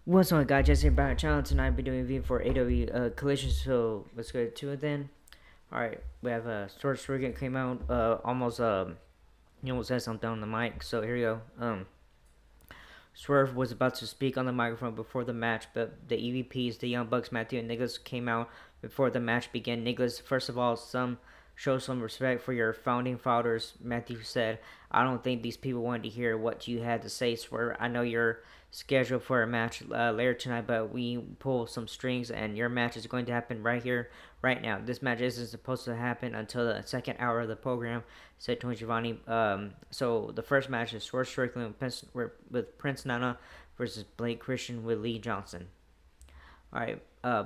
What's up, guys? Jesse back channel. Tonight, I'll be doing a review for AEW Collision. So let's get to it then. All right, we have Sword Stricken came out. Almost he almost said something on the mic. So here we go. Swerve was about to speak on the microphone before the match, but the EVPs, the Young Bucks, Matthew and Nicholas, came out before the match began. Nicholas, first of all, show some respect for your founding fathers. Matthew said, "I don't think these people wanted to hear what you had to say, Swerve. I know you're scheduled for a match later tonight, but we pull some strings, and your match is going to happen right here, right now. This match isn't supposed to happen until the second hour of the program," said Tony Giovanni. So the first match is Swerve Strickland with Prince Nana versus Blake Christian with Lee Johnson. All right.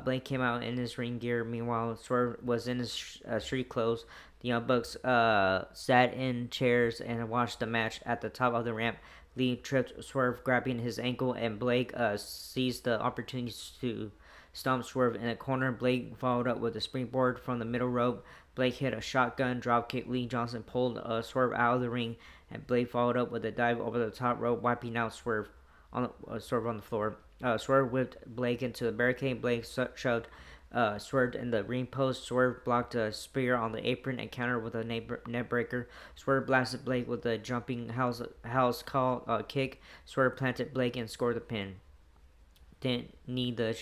Blake came out in his ring gear. Meanwhile, Swerve was in his street clothes. The Young Bucks sat in chairs and watched the match at the top of the ramp. Lee tripped Swerve, grabbing his ankle, and Blake seized the opportunity to stomp Swerve in a corner. Blake followed up with a springboard from the middle rope. Blake hit a shotgun dropkick. Lee Johnson pulled Swerve out of the ring, and Blake followed up with a dive over the top rope, wiping out Swerve on the floor. Swerve whipped Blake into the barricade. Blake shoved Swerve in the ring post. Swerve blocked a spear on the apron and countered with a net breaker. Swerve blasted Blake with a jumping house call kick. Swerve planted Blake and scored the pin. Didn't need the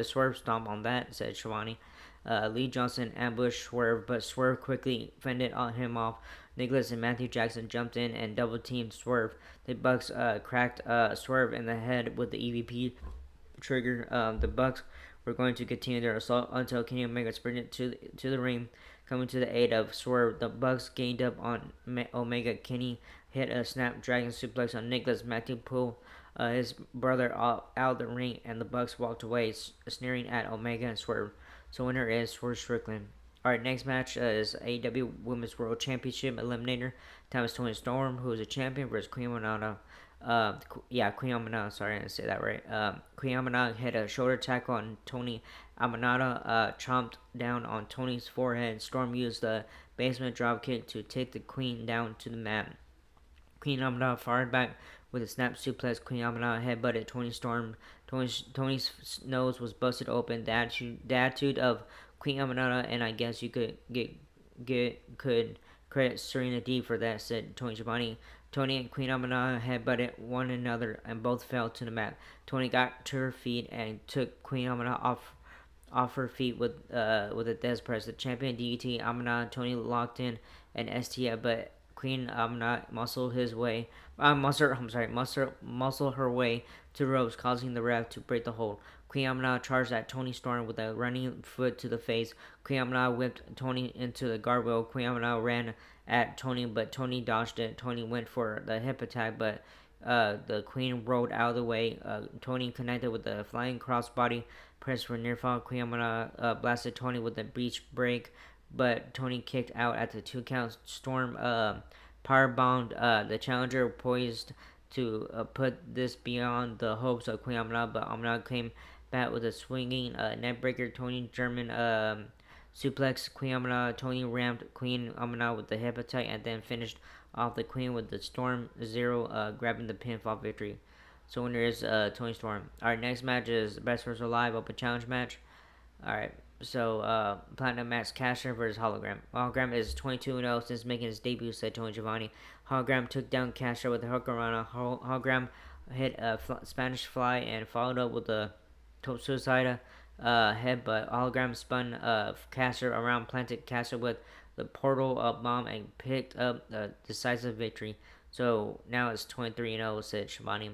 Swerve stomp on that, said Shivani. Lee Johnson ambushed Swerve, but Swerve quickly fended him off. Nicholas and Matthew Jackson jumped in and double teamed Swerve. The Bucks cracked Swerve in the head with the EVP trigger. The Bucks were going to continue their assault until Kenny Omega sprinted to the ring, coming to the aid of Swerve. The Bucks gained up on Omega. Kenny hit a snapdragon suplex on Nicholas. Matthew pulled his brother out of the ring, and the Bucks walked away, sneering at Omega and Swerve. So winner is Swerve Strickland. Alright, next match is AEW Women's World Championship Eliminator. Time is Toni Storm, who is a champion, versus Queen Amanada. Queen Amanada. Sorry, I didn't say that right. Queen Amanada hit a shoulder tackle on Tony Amanada, chomped down on Tony's forehead. Storm used the basement dropkick to take the Queen down to the mat. Queen Amanada fired back with a snap suplex. Queen Amanada headbutted Tony Storm. Tony's nose was busted open. The attitude of Queen Amanada, and I guess you could could credit Serena D for that, said Tony Giovanni. Tony and Queen Amanada headbutted one another and both fell to the mat. Tony got to her feet and took Queen Amanada off her feet with a death press. The champion DDT Amanada, Tony locked in an STF, but Queen Amanada muscled her way to ropes, causing the ref to break the hold. Queen Amanada charged at Tony Storm with a running foot to the face. Queen Amanada whipped Tony into the guardrail. Queen Amanada ran at Tony, but Tony dodged it. Tony went for the hip attack, but the Queen rolled out of the way. Tony connected with the flying crossbody press for near fall. Queen Amanada blasted Tony with a beach break, but Tony kicked out at the 2 count. Storm powerbombed the challenger, poised to put this beyond the hopes of Queen Amanada, but Amanada came back with a swinging neckbreaker. Tony German suplex Queen Amanada. Tony rammed Queen Amanada with the hip attack and then finished off the Queen with the Storm Zero, grabbing the pinfall victory. So winner is Tony Storm. Alright, next match is Best vs. Alive Open Challenge match. Alright, so Platinum Max Caster versus Hologram. Hologram is 22-0 since making his debut, said Tony Giovanni. Hologram took down Caster with a hurricanrana. Hologram hit a Spanish fly and followed up with a top suicide headbutt. Hologram spun Caster around, planted Caster with the portal bomb, and picked up a decisive victory. So now it's 23-0, said Shivani.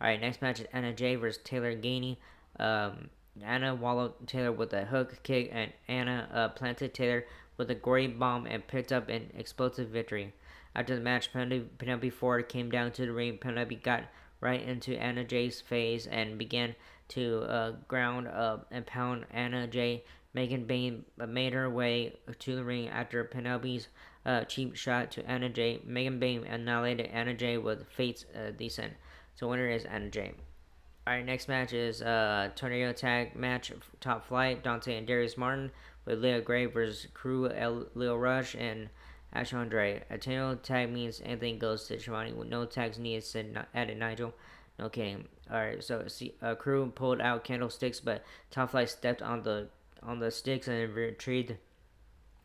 Alright, next match is Anna Jay versus Taylor Gainey. Anna wallowed Taylor with a hook kick, and Anna planted Taylor with a gory bomb and picked up an explosive victory. After the match, Penelope Ford came down to the ring. Penelope got right into Anna Jay's face and began to ground and pound Anna Jay. Megan Bain made her way to the ring after Penelope's cheap shot to Anna Jay. Megan Bain annihilated Anna Jay with Fate's Descent. So winner is Anna Jay. Alright, next match is tornado tag match, Top Flight, Dante and Darius Martin with Leah Gray versus Crew, Leo Rush and Ash Andre. A tornado tag means anything goes, to Shivani, with no tags needed, said added Nigel. Okay, all right. So crew pulled out candlesticks, but Top Flight stepped on the sticks and retrieved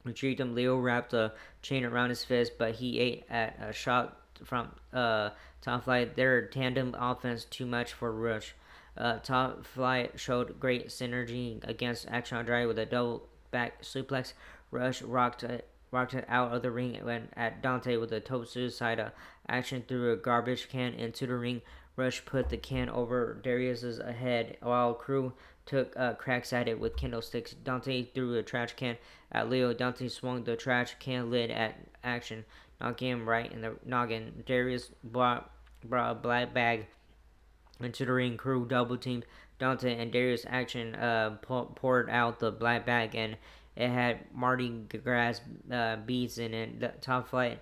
him. Leo wrapped a chain around his fist, but he ate at a shot from Top Flight. Their tandem offense too much for Rush. Top Flight showed great synergy against Action Andretti with a double back suplex. Rush rocked it out of the ring and went at Dante with a toe suicide action through a garbage can into the ring. Rush put the can over Darius's head while Crew took cracks at it with candlesticks. Dante threw a trash can at Leo. Dante swung the trash can lid at Action, knocking him right in the noggin. Darius brought a black bag into the ring. Crew double teamed Dante and Darius. Action poured out the black bag and it had Mardi Gras beads in it. The Top Flight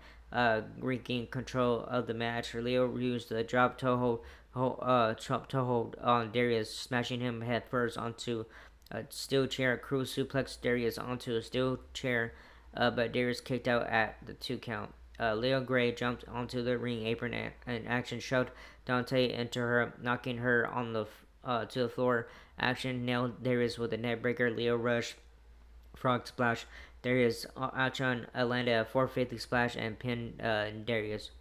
regained control of the match. Leo used the drop toe hold on Darius, smashing him head first onto a steel chair. Crew suplex Darius onto a steel chair, but Darius kicked out at the 2 count. Leo Gray jumped onto the ring apron and Action shoved Dante into her, knocking her on the to the floor. Action nailed Darius with a neck breaker. Leo rushed frog splash. Darius Action landed a 450 splash and pinned Darius.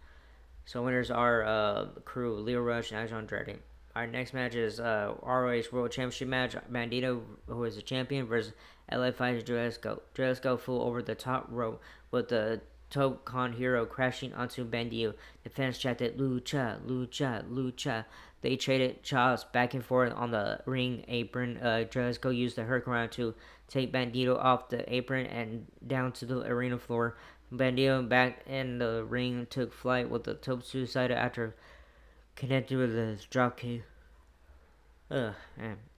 So winners are Crew, Leo Rush, and Action Andretti. Our next match is ROH World Championship match. Bandito, who is the champion, versus LA Fighters Dresco. Dresco flew over the top rope with the Top Con Hero crashing onto Bandito. The fans chanted Lucha, Lucha, Lucha. They traded chops back and forth on the ring apron. Dresco used the Hurricane to take Bandito off the apron and down to the arena floor. Bandito back in the ring took flight with the top suicide after connected with his dropkick. Man.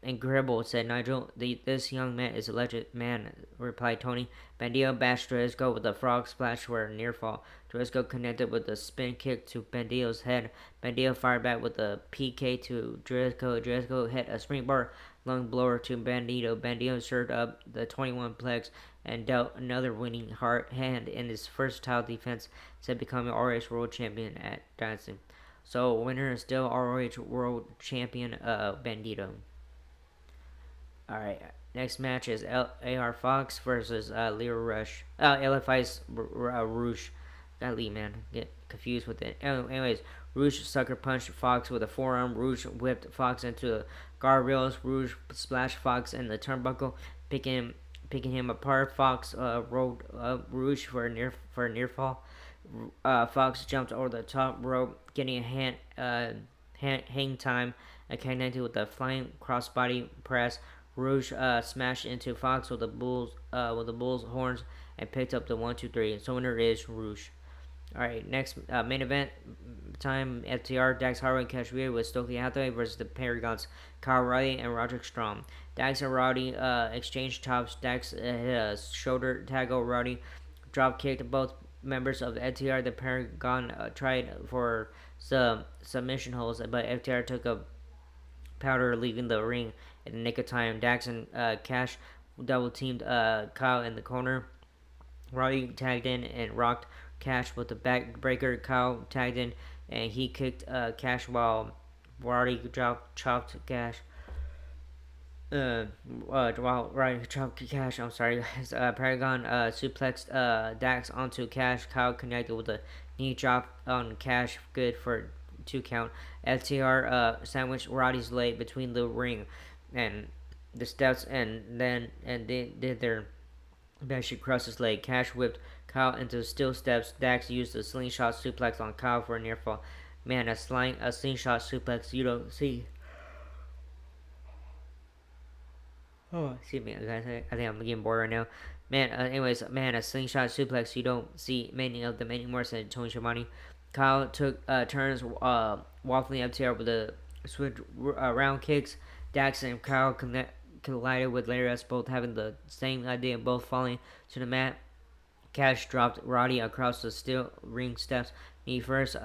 Incredible, said Nigel. This young man is a legend man, replied Tony. Bandito bashed Dresco with a frog splash for a near fall. Dresco connected with a spin kick to Bandito's head. Bandito fired back with a PK to Dresco. Dresco hit a springboard lung blower to Bandito. Bandito served up the 21 plex and dealt another winning hand in his first title defense, said becoming ROH World Champion at Dynasty. So winner is still ROH World Champion Bandito. Alright, next match is AR Fox versus Leo Rush. LFI's Rouge. Got Lee, man. Get confused with it. Anyways, Rouge sucker punched Fox with a forearm. Rouge whipped Fox into the guardrails. Rouge splashed Fox in the turnbuckle, picking him apart. Fox rolled Rouge for a near fall. Fox jumped over the top rope, getting a hang time, connected with a flying crossbody press. Rouge smashed into Fox with the bull's horns and picked up the 1-2-3. So winner is Rouge. All right, next main event time: FTR, Dax Harwood, and Cash Wheeler with Stokely Hathaway versus the Paragons, Kyle Riley and Roderick Strong. Dax and Roddy exchanged chops. Dax hit a shoulder tackle. Roddy drop kicked both members of the FTR. The Paragon tried for some submission holds, but FTR took a powder, leaving the ring in the nick of time. Dax and Cash double teamed Kyle in the corner. Roddy tagged in and rocked Cash with the backbreaker. Kyle tagged in and he kicked Cash while Roddy chopped Cash. While Roddy chopped Cash, I'm sorry guys. Paragon suplexed Dax onto Cash. Kyle connected with a knee drop on Cash, good for 2 count. FTR sandwiched Roddy's leg between the ring and the steps, and they did their best to cross his leg. Cash whipped Kyle into steel steps. Dax used a slingshot suplex on Kyle for a near fall. Man, a slingshot suplex you don't see. Oh, excuse me, guys. I think I'm getting bored right now. Man, a slingshot suplex you don't see many of them anymore, said Tony Schiavone. Kyle took turns waffling FTR with a switch round kicks. Dax and Kyle collided with Lariat, both having the same idea, both falling to the mat. Cash dropped Roddy across the steel ring steps. Knee first,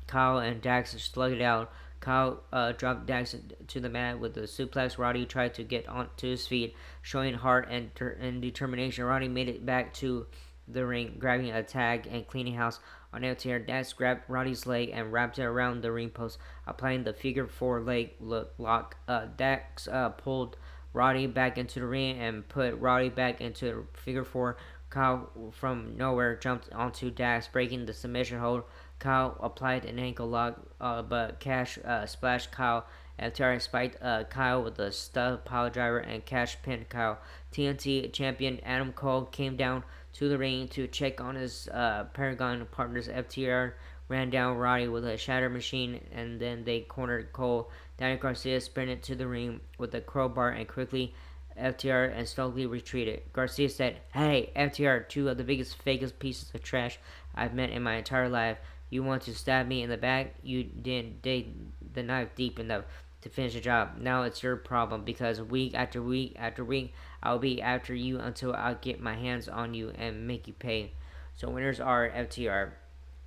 Kyle and Dax slugged it out. Kyle dropped Dax to the mat with the suplex. Roddy tried to get onto his feet, showing heart and determination. Roddy made it back to the ring, grabbing a tag and cleaning house on FTR. Dax grabbed Roddy's leg and wrapped it around the ring post, applying the figure four leg lock. Dax pulled Roddy back into the ring and put Roddy back into the figure four. Kyle from nowhere jumped onto Dax, breaking the submission hold. Kyle applied an ankle lock, but Cash splashed Kyle. FTR spiked Kyle with a stud pile driver, and Cash pinned Kyle. TNT champion Adam Cole came down to the ring to check on his Paragon partners. FTR ran down Roddy with a shatter machine, and then they cornered Cole. Danny Garcia sprinted to the ring with a crowbar and quickly FTR and slowly retreated. Garcia said, "Hey, FTR, two of the biggest, fakest pieces of trash I've met in my entire life. You want to stab me in the back? You didn't dig the knife deep enough to finish the job. Now it's your problem because week after week after week, I'll be after you until I get my hands on you and make you pay." So winners are FTR.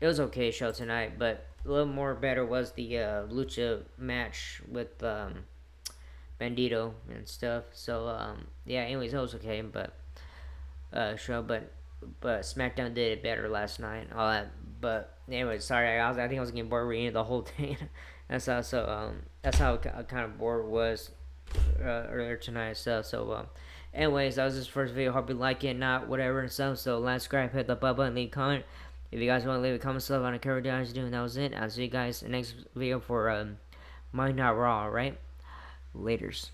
It was okay show tonight, but a little more better was the lucha match with Bandito and stuff. So yeah. Anyways, it was okay, but show, but SmackDown did it better last night. All that, but anyways, sorry. I think I was getting bored reading the whole thing. That's how kind of bored was earlier tonight. Anyways, that was his first video. Hope you like it, not whatever and stuff. So let's subscribe, hit the button, and leave a comment. If you guys want to leave a comment, stuff on the cover, guys doing. That was it. I'll see you guys in the next video for Monday Night Raw. All right, laters.